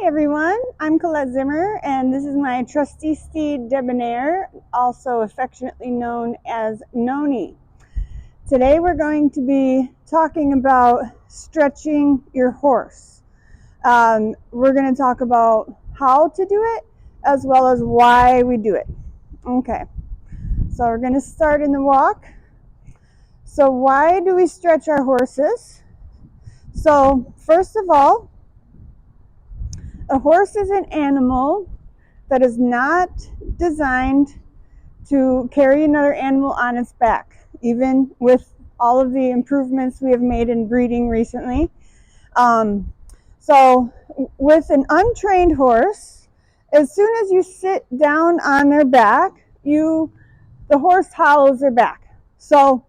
everyone, I'm Colette Zimmer, and this is my trusty steed Debonair, also affectionately known as Noni. Today we're going to be talking about stretching your horse. We're going to talk about how to do it as well as why we do it. Okay, so we're going to start in the walk. So why do we stretch our horses? So first of all, a horse is an animal that is not designed to carry another animal on its back, even with all of the improvements we have made in breeding recently. So with an untrained horse, as soon as you sit down on their back, the horse hollows their back. So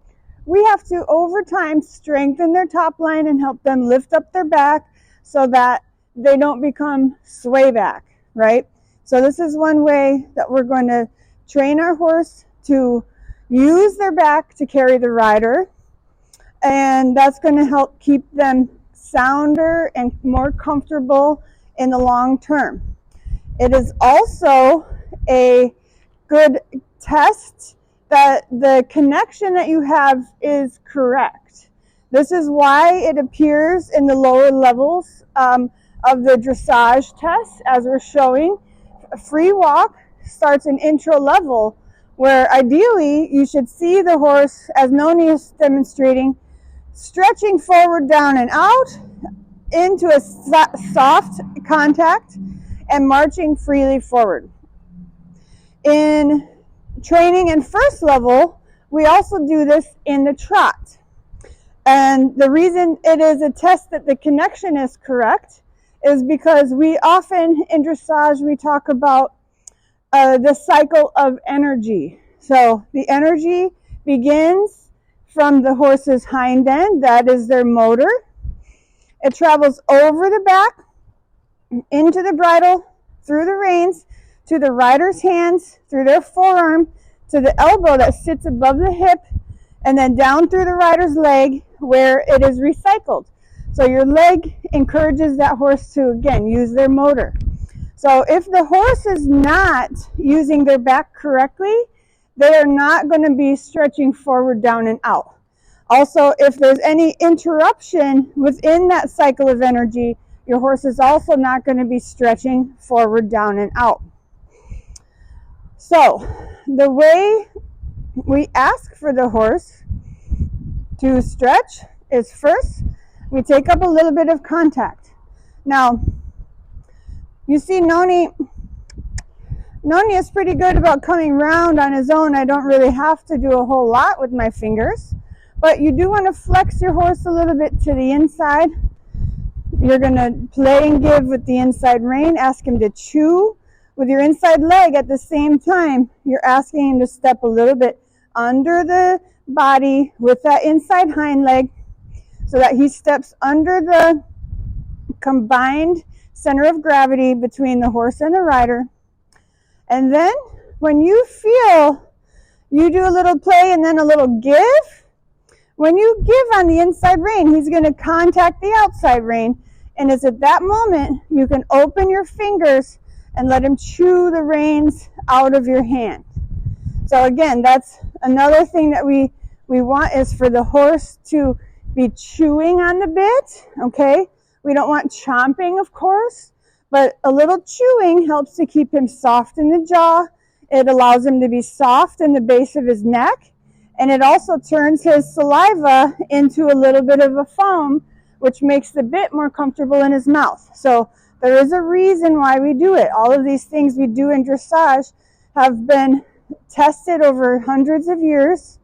we have to, over time, strengthen their top line and help them lift up their back so that they don't become sway back, right? So this is one way that we're going to train our horse to use their back to carry the rider, and that's going to help keep them sounder and more comfortable in the long term. It is also a good test that the connection that you have is correct. This is why it appears in the lower levels of the dressage test, as we're showing. A free walk starts an intro level where ideally you should see the horse, as Noni is demonstrating, stretching forward, down and out into a soft contact and marching freely forward. In training in first level, we also do this in the trot. And the reason it is a test that the connection is correct is because we often in dressage we talk about the cycle of energy. So the energy begins from the horse's hind end, that is their motor. It travels over the back, into the bridle, through the reins, to the rider's hands, through their forearm, to the elbow that sits above the hip, and then down through the rider's leg where it is recycled. So your leg encourages that horse to, again, use their motor. So if the horse is not using their back correctly, they are not going to be stretching forward, down, and out. Also, if there's any interruption within that cycle of energy, your horse is also not going to be stretching forward, down, and out. So the way we ask for the horse to stretch is first, we take up a little bit of contact. Now, you see Noni is pretty good about coming round on his own. I don't really have to do a whole lot with my fingers, but you do want to flex your horse a little bit to the inside. You're going to play and give with the inside rein, ask him to chew with your inside leg. At the same time, you're asking him to step a little bit under the body with that inside hind leg, so that he steps under the combined center of gravity between the horse and the rider. And then when you feel, you do a little play and then a little give. When you give on the inside rein, he's going to contact the outside rein, and it's at that moment you can open your fingers and let him chew the reins out of your hand. So again, that's another thing that we want, is for the horse to be chewing on the bit, okay? We don't want chomping, of course, but a little chewing helps to keep him soft in the jaw. It allows him to be soft in the base of his neck, and it also turns his saliva into a little bit of a foam, which makes the bit more comfortable in his mouth. So there is a reason why we do it. All of these things we do in dressage have been tested over hundreds of years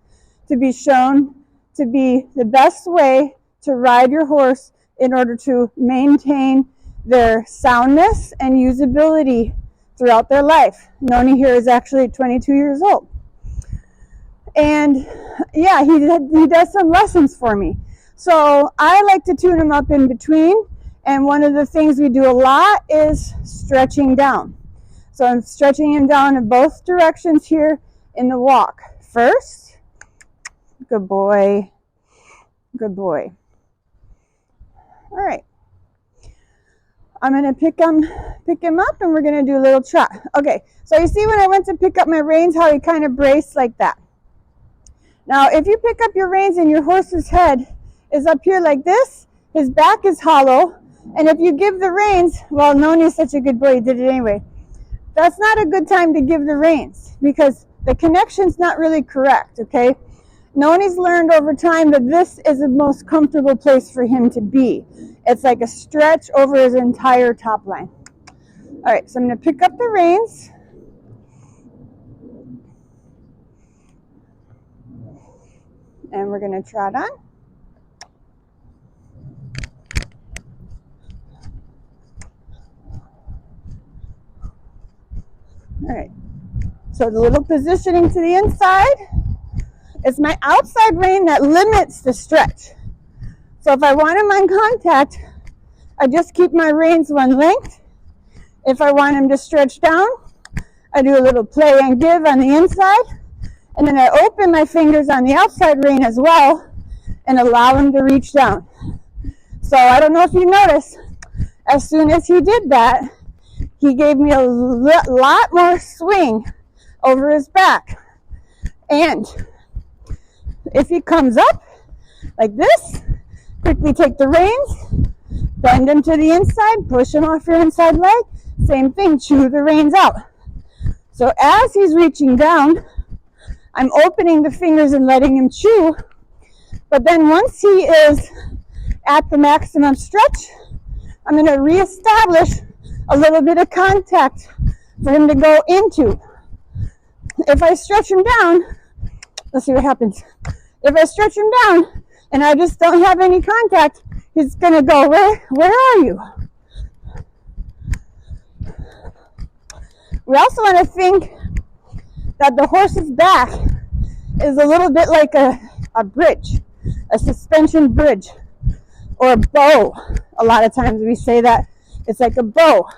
to be shown to be the best way to ride your horse in order to maintain their soundness and usability throughout their life. Noni here is actually 22 years old. And yeah, he does some lessons for me. So I like to tune him up in between. And one of the things we do a lot is stretching down. So I'm stretching him down in both directions here in the walk. First, good boy, good boy. All right. I'm going to pick him up and we're going to do a little trot. Okay, so you see when I went to pick up my reins, how he kind of braced like that. Now, if you pick up your reins and your horse's head is up here like this, his back is hollow, and if you give the reins, well, Noni's such a good boy, he did it anyway. That's not a good time to give the reins because the connection's not really correct, okay? Noni's learned over time that this is the most comfortable place for him to be. It's like a stretch over his entire top line. All right, so I'm going to pick up the reins. And we're going to trot on. All right, so the little positioning to the inside. It's my outside rein that limits the stretch. So if I want him on contact, I just keep my reins one length. If I want him to stretch down, I do a little play and give on the inside. And then I open my fingers on the outside rein as well and allow him to reach down. So I don't know if you noticed, as soon as he did that, he gave me a lot more swing over his back. And if he comes up like this, quickly take the reins, bend him to the inside, push him off your inside leg. Same thing, chew the reins out. So as he's reaching down, I'm opening the fingers and letting him chew. But then once he is at the maximum stretch, I'm going to reestablish a little bit of contact for him to go into. If I stretch him down, let's see what happens. If I stretch him down and I just don't have any contact, he's going to go, where are you? We also want to think that the horse's back is a little bit like a bridge, a suspension bridge, or a bow. A lot of times we say that it's like a bow.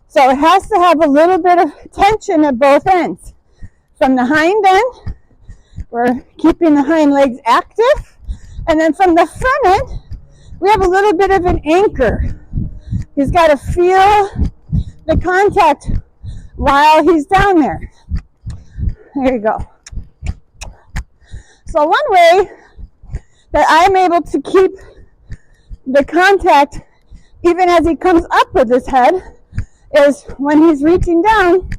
So it has to have a little bit of tension at both ends. From the hind end, we're keeping the hind legs active. And then from the front end, we have a little bit of an anchor. He's got to feel the contact while he's down there. There you go. So one way that I'm able to keep the contact even as he comes up with his head is when he's reaching down,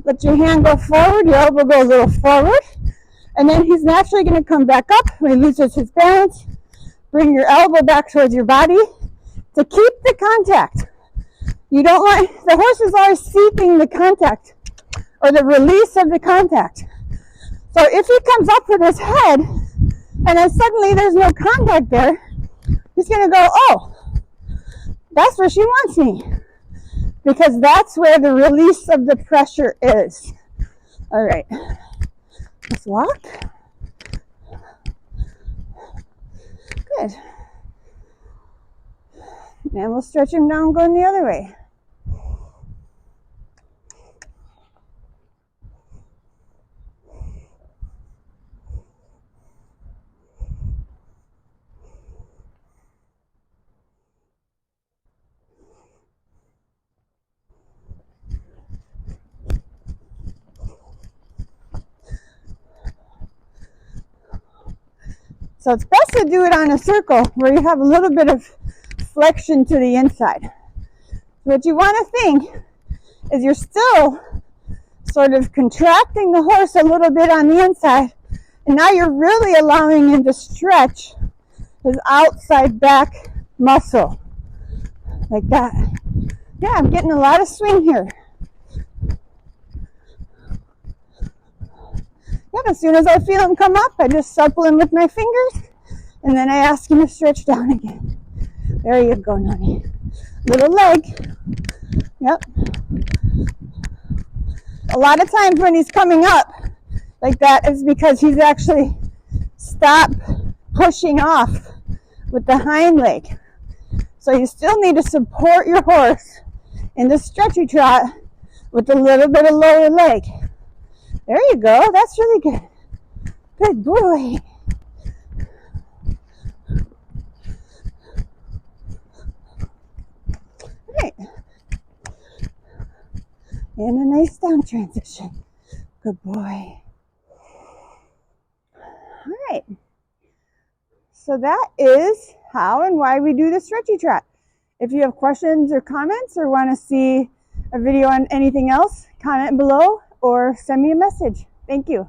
let your hand go forward, your elbow goes a little forward, and then he's naturally going to come back up when he loses his balance. Bring your elbow back towards your body to keep the contact. You don't want, the horse is always seeking the contact or the release of the contact. So if he comes up with his head and then suddenly there's no contact there, he's going to go, oh, that's where she wants me. Because that's where the release of the pressure is. All right, let's walk. Good. And we'll stretch him down going the other way. So it's best to do it on a circle where you have a little bit of flexion to the inside. What you want to think is you're still sort of contracting the horse a little bit on the inside, and now you're really allowing him to stretch his outside back muscle like that. Yeah, I'm getting a lot of swing here. Yeah, as soon as I feel him come up, I just supple him with my fingers, and then I ask him to stretch down again. There you go, Noni. Little leg. Yep. A lot of times when he's coming up like that is because he's actually stopped pushing off with the hind leg. So you still need to support your horse in the stretchy trot with a little bit of lower leg. There you go. That's really good. Good boy. And a nice down transition. Good boy. All right. So that is how and why we do the stretchy trot. If you have questions or comments or want to see a video on anything else, comment below or send me a message. Thank you.